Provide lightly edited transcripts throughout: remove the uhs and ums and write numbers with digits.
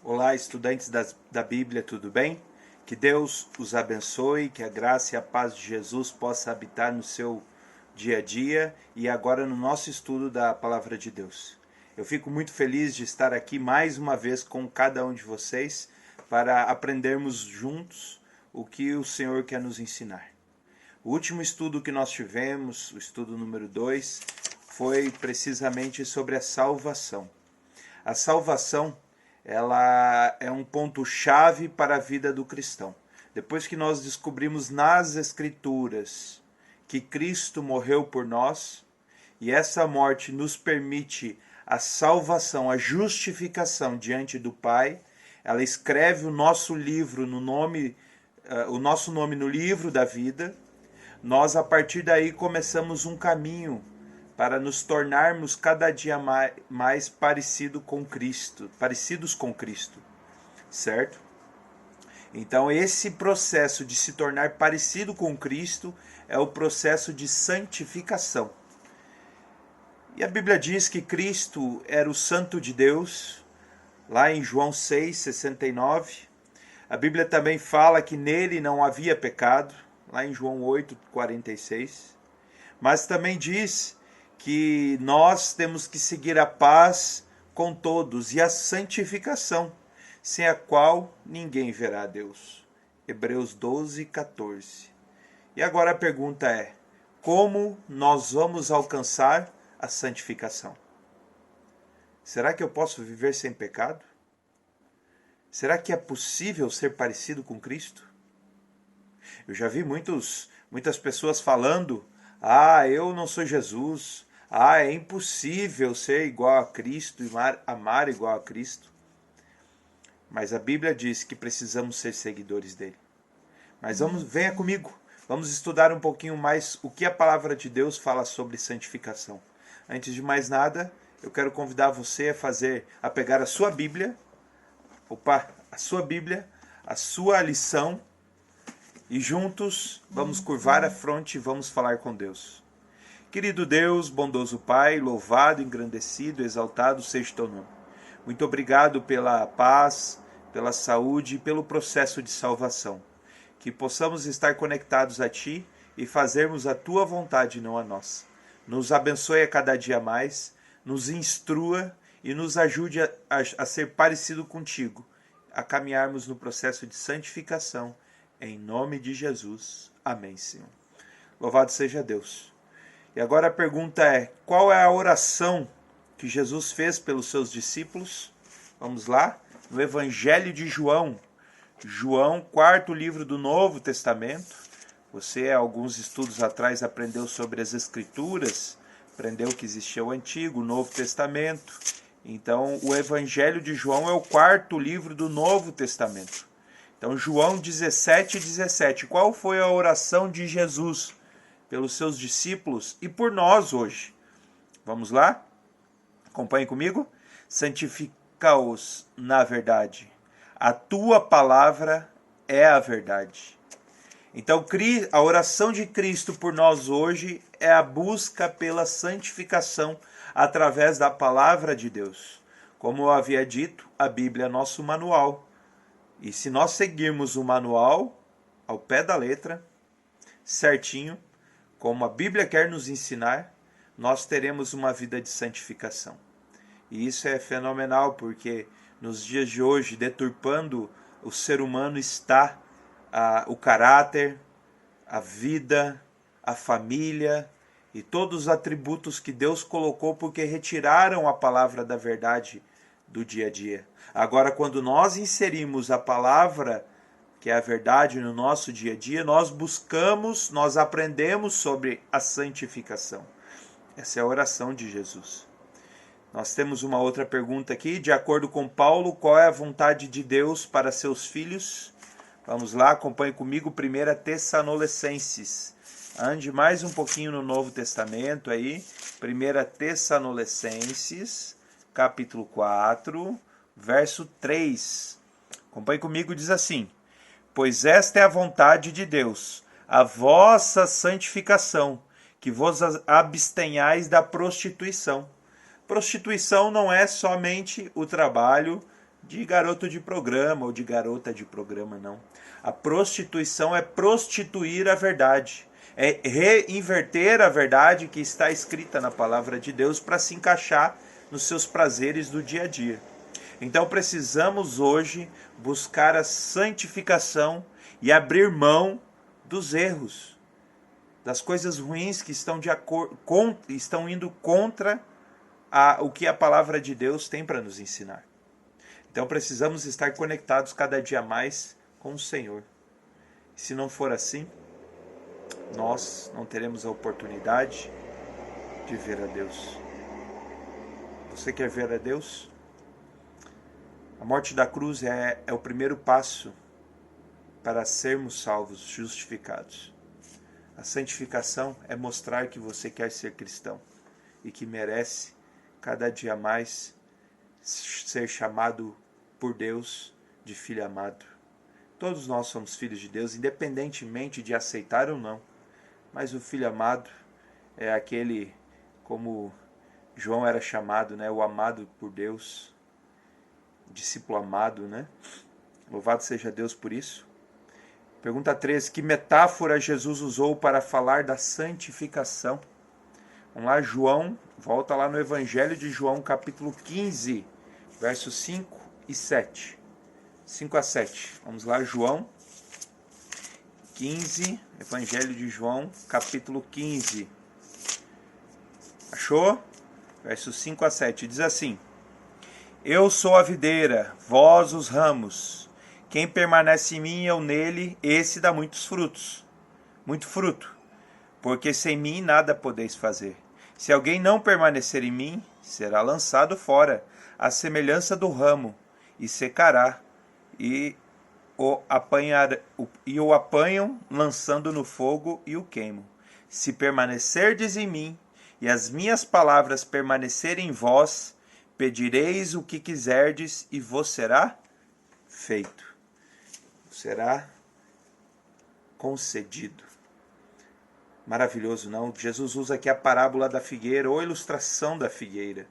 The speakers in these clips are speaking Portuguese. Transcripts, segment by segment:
Olá, estudantes da Bíblia, tudo bem? Que Deus os abençoe, que a graça e a paz de Jesus possa habitar no seu dia a dia e agora no nosso estudo da Palavra de Deus. Eu fico muito feliz de estar aqui mais uma vez com cada um de vocês para aprendermos juntos o que o Senhor quer nos ensinar. O último estudo que nós tivemos, o estudo número 2, foi precisamente sobre a salvação. A salvação, ela é um ponto-chave para a vida do cristão. Depois que nós descobrimos nas Escrituras que Cristo morreu por nós, e essa morte nos permite a salvação, a justificação diante do Pai, ela escreve o nosso livro o nosso nome no livro da vida. Nós, a partir daí, começamos um caminho para nos tornarmos cada dia mais parecidos com Cristo, certo? Então, esse processo de se tornar parecido com Cristo é o processo de santificação. E a Bíblia diz que Cristo era o Santo de Deus, lá em João 6:69. A Bíblia também fala que nele não havia pecado, lá em João 8:46. Mas também diz que nós temos que seguir a paz com todos e a santificação, sem a qual ninguém verá a Deus. Hebreus 12:14. E agora a pergunta é: como nós vamos alcançar a santificação? Será que eu posso viver sem pecado? Será que é possível ser parecido com Cristo? Eu já vi muitas pessoas falando: eu não sou Jesus. É impossível ser igual a Cristo e amar igual a Cristo. Mas a Bíblia diz que precisamos ser seguidores dele. Mas venha comigo. Vamos estudar um pouquinho mais o que a palavra de Deus fala sobre santificação. Antes de mais nada, eu quero convidar você a pegar a sua Bíblia, a sua lição, e juntos vamos curvar a fronte e vamos falar com Deus. Querido Deus, bondoso Pai, louvado, engrandecido, exaltado seja o teu nome. Muito obrigado pela paz, pela saúde e pelo processo de salvação. Que possamos estar conectados a Ti e fazermos a Tua vontade, não a nossa. Nos abençoe a cada dia mais, nos instrua e nos ajude a ser parecido contigo, a caminharmos no processo de santificação. Em nome de Jesus. Amém, Senhor. Louvado seja Deus. E agora a pergunta é: qual é a oração que Jesus fez pelos seus discípulos? Vamos lá? No Evangelho de João. João, quarto livro do Novo Testamento. Você, alguns estudos atrás, aprendeu sobre as Escrituras, aprendeu que existia o Antigo, o Novo Testamento. Então, o Evangelho de João é o quarto livro do Novo Testamento. Então, João 17:17. Qual foi a oração de Jesus pelos seus discípulos e por nós hoje? Vamos lá? Acompanhe comigo. Santifica-os na verdade. A tua palavra é a verdade. Então, a oração de Cristo por nós hoje é a busca pela santificação através da palavra de Deus. Como eu havia dito, a Bíblia é nosso manual. E se nós seguirmos o manual ao pé da letra, certinho, como a Bíblia quer nos ensinar, nós teremos uma vida de santificação. E isso é fenomenal, porque nos dias de hoje, deturpando o ser humano está o caráter, a vida, a família e todos os atributos que Deus colocou, porque retiraram a palavra da verdade do dia a dia. Agora, quando nós inserimos a palavra, que é a verdade, no nosso dia a dia, nós aprendemos sobre a santificação. Essa é a oração de Jesus. Nós temos uma outra pergunta aqui. De acordo com Paulo, qual é a vontade de Deus para seus filhos? Vamos lá, acompanhe comigo 1 Tessalonicenses. Ande mais um pouquinho no Novo Testamento aí. 1 Tessalonicenses, capítulo 4, verso 3. Acompanhe comigo, diz assim: pois esta é a vontade de Deus, a vossa santificação, que vos abstenhais da prostituição. Prostituição não é somente o trabalho de garoto de programa ou de garota de programa, não. A prostituição é prostituir a verdade. É reinverter a verdade que está escrita na palavra de Deus para se encaixar nos seus prazeres do dia a dia. Então precisamos hoje buscar a santificação e abrir mão dos erros, das coisas ruins que estão indo contra o que a palavra de Deus tem para nos ensinar. Então precisamos estar conectados cada dia mais com o Senhor. Se não for assim, nós não teremos a oportunidade de ver a Deus. Você quer ver a Deus? A morte da cruz é o primeiro passo para sermos salvos, justificados. A santificação é mostrar que você quer ser cristão e que merece cada dia mais ser chamado por Deus de filho amado. Todos nós somos filhos de Deus, independentemente de aceitar ou não. Mas o filho amado é aquele, como João era chamado, né? O amado por Deus, discípulo amado, né? Louvado seja Deus por isso. Pergunta 13. Que metáfora Jesus usou para falar da santificação? Vamos lá, João, volta lá no Evangelho de João, capítulo 15, versos 5 e 7. 5 a 7. Vamos lá, João 15, Evangelho de João, capítulo 15. Achou? Versos 5 a 7. Diz assim: Eu sou a videira, vós os ramos. Quem permanece em mim e eu nele, esse dá muitos frutos. Muito fruto. Porque sem mim nada podeis fazer. Se alguém não permanecer em mim, será lançado fora, à semelhança do ramo, e secará, e o apanham, lançando no fogo e o queimam. Se permanecerdes em mim, e as minhas palavras permanecerem em vós, pedireis o que quiserdes, e vos será feito. Será concedido. Maravilhoso, não? Jesus usa aqui a parábola da figueira, ou a ilustração da figueira.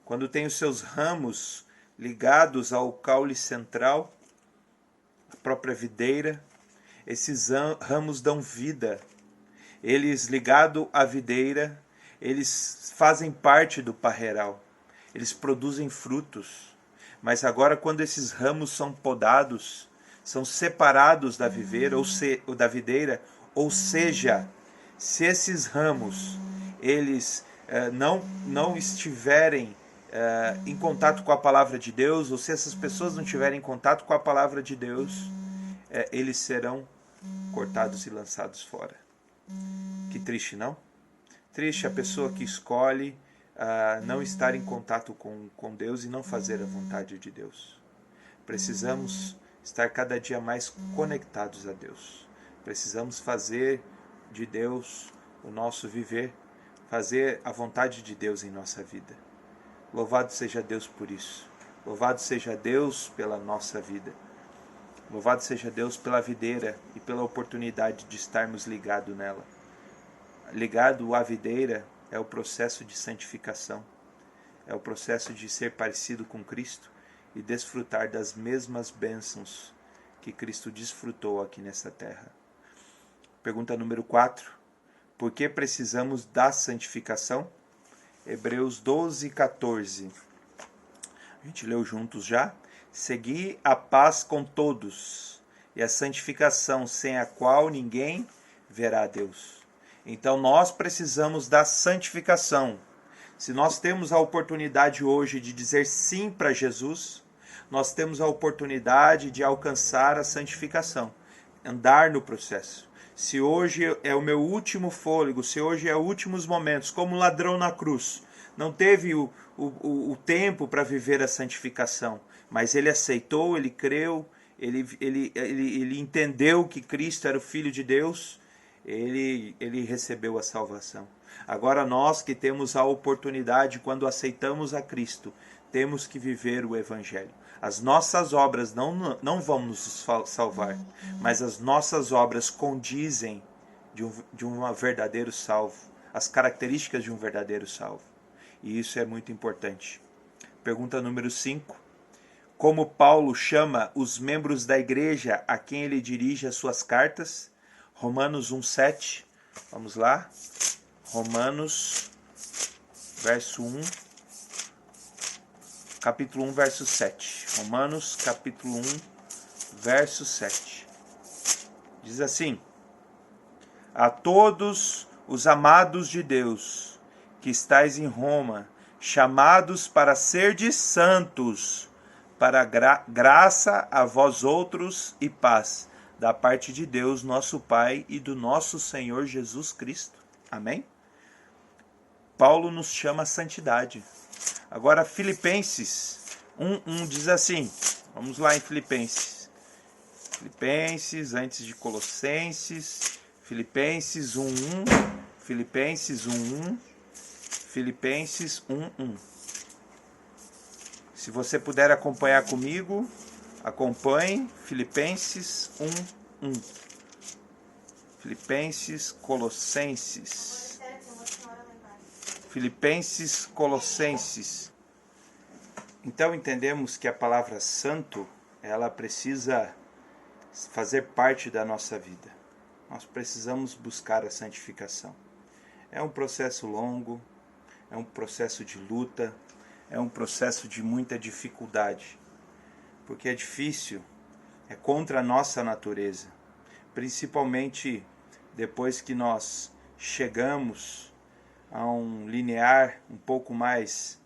Quando tem os seus ramos ligados ao caule central, a própria videira, esses ramos dão vida. Eles, ligados à videira, eles fazem parte do parreiral. Eles produzem frutos. Mas agora, quando esses ramos são podados, são separados da videira, ou seja, se esses ramos eles não estiverem em contato com a palavra de Deus, ou se essas pessoas não estiverem em contato com a palavra de Deus, eles serão cortados e lançados fora. Que triste, não? Triste a pessoa que escolhe não estar em contato com Deus e não fazer a vontade de Deus. Precisamos estar cada dia mais conectados a Deus. Precisamos fazer de Deus o nosso viver, fazer a vontade de Deus em nossa vida. Louvado seja Deus por isso. Louvado seja Deus pela nossa vida. Louvado seja Deus pela videira e pela oportunidade de estarmos ligados nela. Ligado à videira é o processo de santificação. É o processo de ser parecido com Cristo e desfrutar das mesmas bênçãos que Cristo desfrutou aqui nessa terra. Pergunta número 4. Por que precisamos da santificação? Hebreus 12, 14. A gente leu juntos já. Segui a paz com todos e a santificação, sem a qual ninguém verá a Deus. Então nós precisamos da santificação. Se nós temos a oportunidade hoje de dizer sim para Jesus, nós temos a oportunidade de alcançar a santificação, andar no processo. Se hoje é o meu último fôlego, se hoje é os últimos momentos, como o ladrão na cruz, não teve o tempo para viver a santificação, mas ele aceitou, ele creu, ele entendeu que Cristo era o Filho de Deus, ele recebeu a salvação. Agora nós que temos a oportunidade, quando aceitamos a Cristo, temos que viver o Evangelho. As nossas obras não vão nos salvar, mas as nossas obras condizem de um verdadeiro salvo, as características de um verdadeiro salvo. E isso é muito importante. Pergunta número 5. como Paulo chama os membros da igreja a quem ele dirige as suas cartas. Romanos 1:7. Vamos lá. Romanos, verso 1. Capítulo 1, verso 7. Romanos, capítulo 1, verso 7. Diz assim: a todos os amados de Deus, que estais em Roma, chamados para serdes santos, para graça a vós outros e paz, da parte de Deus, nosso Pai, e do nosso Senhor Jesus Cristo. Amém? Paulo nos chama a santidade. Agora, Filipenses 1:1 diz assim, vamos lá em Filipenses, antes de Colossenses, Filipenses 1:1, Filipenses 1:1, Filipenses 1:1. Se você puder acompanhar comigo, acompanhe Filipenses 1:1. Filipenses, Colossenses. Filipenses, Colossenses. Então entendemos que a palavra santo, ela precisa fazer parte da nossa vida. Nós precisamos buscar a santificação. É um processo longo, é um processo de luta, é um processo de muita dificuldade, porque é difícil, é contra a nossa natureza, principalmente depois que nós chegamos a um linear um pouco mais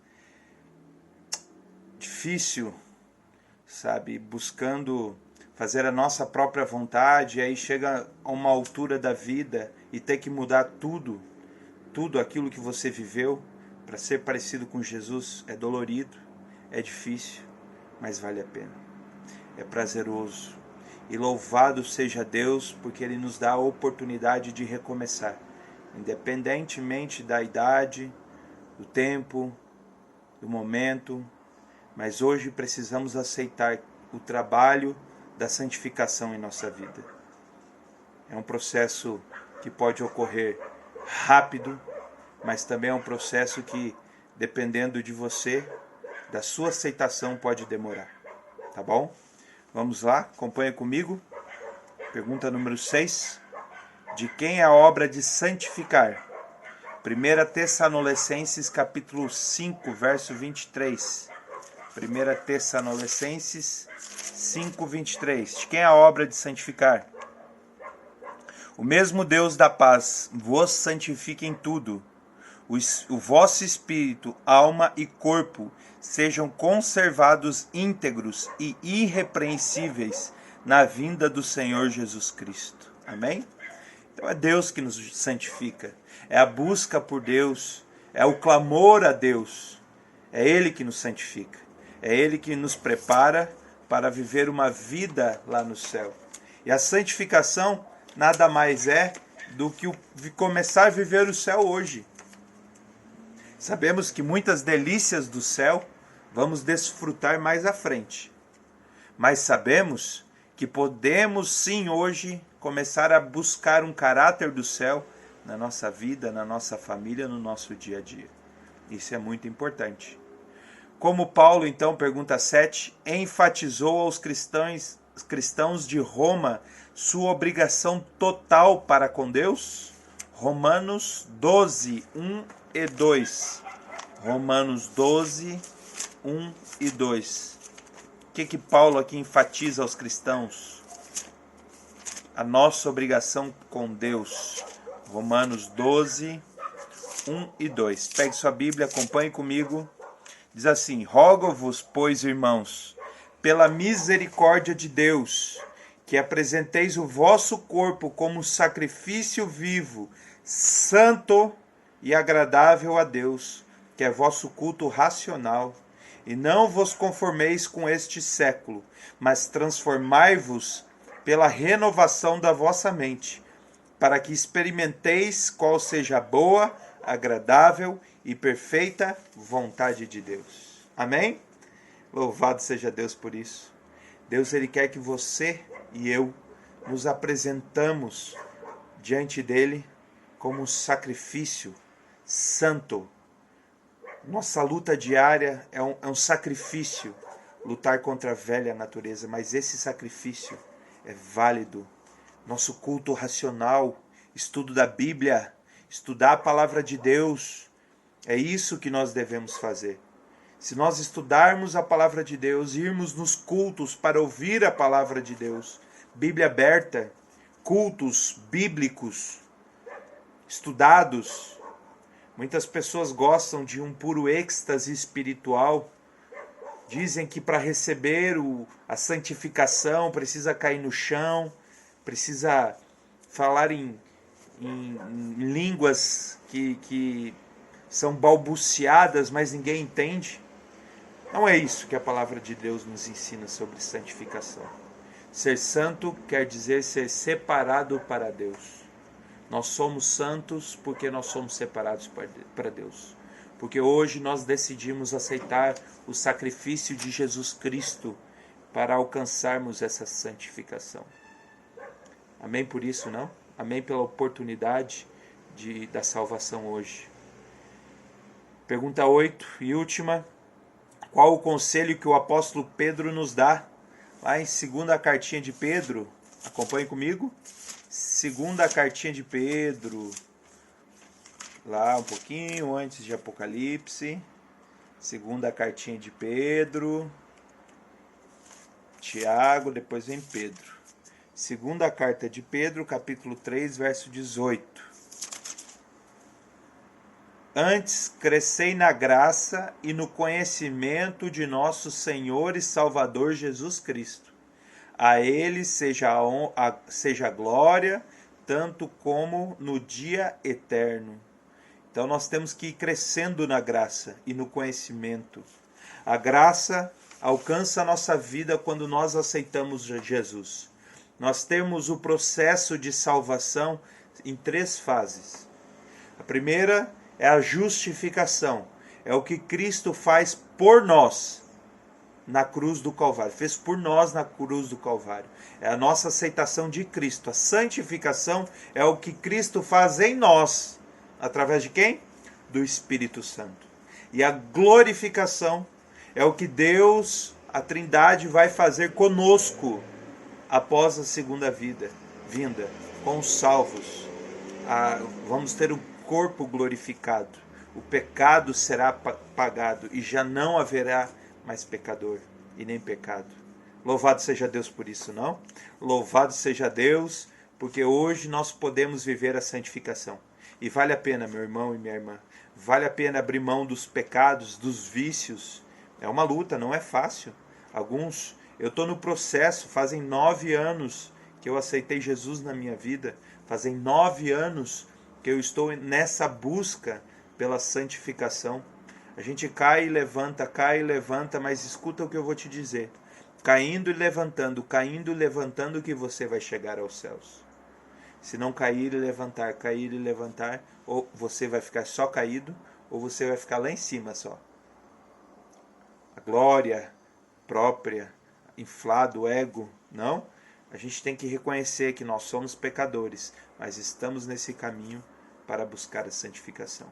difícil, sabe, buscando fazer a nossa própria vontade, e aí chega a uma altura da vida e ter que mudar tudo aquilo que você viveu para ser parecido com Jesus. É dolorido, é difícil, mas vale a pena. É prazeroso. E louvado seja Deus, porque Ele nos dá a oportunidade de recomeçar, independentemente da idade, do tempo, do momento. Mas hoje precisamos aceitar o trabalho da santificação em nossa vida. É um processo que pode ocorrer rápido, mas também é um processo que, dependendo de você, da sua aceitação, pode demorar. Tá bom? Vamos lá, acompanha comigo. Pergunta número 6. De quem é a obra de santificar? 1 Tessalonicenses capítulo 5, verso 23. 1 Tessalonicenses 5, 23. De quem é a obra de santificar? O mesmo Deus da paz vos santifique em tudo. O vosso espírito, alma e corpo sejam conservados íntegros e irrepreensíveis na vinda do Senhor Jesus Cristo. Amém? Então é Deus que nos santifica. É a busca por Deus. É o clamor a Deus. É Ele que nos santifica. É Ele que nos prepara para viver uma vida lá no céu. E a santificação nada mais é do que começar a viver o céu hoje. Sabemos que muitas delícias do céu vamos desfrutar mais à frente. Mas sabemos que podemos sim hoje começar a buscar um caráter do céu na nossa vida, na nossa família, no nosso dia a dia. Isso é muito importante. Como Paulo, então, pergunta 7, enfatizou aos cristãos de Roma sua obrigação total para com Deus? Romanos 12, 1 e 2. Romanos 12, 1 e 2. O que Paulo aqui enfatiza aos cristãos? A nossa obrigação com Deus. Romanos 12, 1 e 2. Pegue sua Bíblia, acompanhe comigo. Diz assim: rogo-vos, pois, irmãos, pela misericórdia de Deus, que apresenteis o vosso corpo como sacrifício vivo, santo e agradável a Deus, que é vosso culto racional. E não vos conformeis com este século, mas transformai-vos pela renovação da vossa mente, para que experimenteis qual seja a boa, agradável e perfeita vontade de Deus. Amém? Louvado seja Deus por isso. Deus, Ele quer que você e eu nos apresentamos diante dEle como um sacrifício santo. Nossa luta diária é um sacrifício lutar contra a velha natureza, mas esse sacrifício é válido. Nosso culto racional, estudo da Bíblia, estudar a palavra de Deus, é isso que nós devemos fazer. Se nós estudarmos a palavra de Deus, irmos nos cultos para ouvir a palavra de Deus, Bíblia aberta, cultos bíblicos, estudados. Muitas pessoas gostam de um puro êxtase espiritual. Dizem que para receber a santificação precisa cair no chão, precisa falar em línguas que são balbuciadas, mas ninguém entende. Não é isso que a palavra de Deus nos ensina sobre santificação. Ser santo quer dizer ser separado para Deus. Nós somos santos porque nós somos separados para Deus. Porque hoje nós decidimos aceitar o sacrifício de Jesus Cristo para alcançarmos essa santificação. Amém por isso, não? Amém pela oportunidade da salvação hoje. Pergunta 8 e última. Qual o conselho que o apóstolo Pedro nos dá? Lá em segunda cartinha de Pedro, acompanhe comigo. Segunda cartinha de Pedro, lá um pouquinho antes de Apocalipse. Segunda cartinha de Pedro, Tiago, depois vem Pedro. Segunda carta de Pedro, capítulo 3, verso 18. Antes, crescei na graça e no conhecimento de nosso Senhor e Salvador Jesus Cristo. A Ele seja a glória, tanto como no dia eterno. Então nós temos que ir crescendo na graça e no conhecimento. A graça alcança a nossa vida quando nós aceitamos Jesus. Nós temos o processo de salvação em 3 fases. A primeira é a justificação. É o que Cristo faz por nós na cruz do Calvário. Fez por nós na cruz do Calvário. É a nossa aceitação de Cristo. A santificação é o que Cristo faz em nós. Através de quem? Do Espírito Santo. E a glorificação é o que Deus, a Trindade, vai fazer conosco após a segunda vinda, com os salvos. Vamos ter um corpo glorificado. O pecado será pagado e já não haverá mais pecador e nem pecado. Louvado seja Deus por isso, não? Louvado seja Deus, porque hoje nós podemos viver a santificação. E vale a pena, meu irmão e minha irmã, vale a pena abrir mão dos pecados, dos vícios. É uma luta, não é fácil. Eu estou no processo, fazem 9 anos que eu aceitei Jesus na minha vida, fazem 9 anos que eu estou nessa busca pela santificação. A gente cai e levanta, mas escuta o que eu vou te dizer. Caindo e levantando que você vai chegar aos céus. Se não cair e levantar, ou você vai ficar só caído, ou você vai ficar lá em cima só. A glória própria, inflado, o ego, não? A gente tem que reconhecer que nós somos pecadores, mas estamos nesse caminho para buscar a santificação.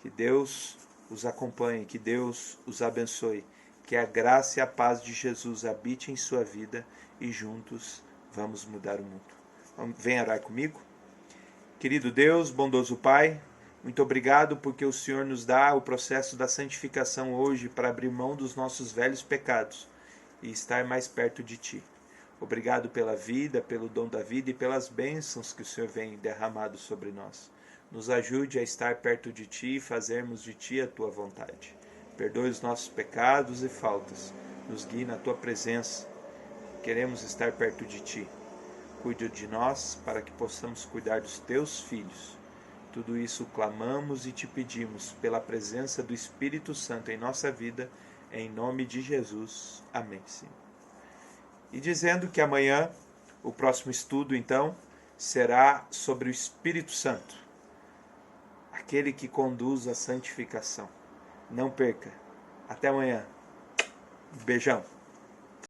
Que Deus os acompanhe, que Deus os abençoe, que a graça e a paz de Jesus habite em sua vida e juntos vamos mudar o mundo. Vem orar comigo? Querido Deus, bondoso Pai, muito obrigado porque o Senhor nos dá o processo da santificação hoje para abrir mão dos nossos velhos pecados e estar mais perto de Ti. Obrigado pela vida, pelo dom da vida e pelas bênçãos que o Senhor vem derramado sobre nós. Nos ajude a estar perto de Ti e fazermos de Ti a Tua vontade. Perdoe os nossos pecados e faltas. Nos guie na Tua presença. Queremos estar perto de Ti. Cuide de nós para que possamos cuidar dos Teus filhos. Tudo isso clamamos e Te pedimos pela presença do Espírito Santo em nossa vida. Em nome de Jesus. Amém, Senhor. E dizendo que amanhã, o próximo estudo, então, será sobre o Espírito Santo. Aquele que conduz a santificação. Não perca. Até amanhã. Beijão.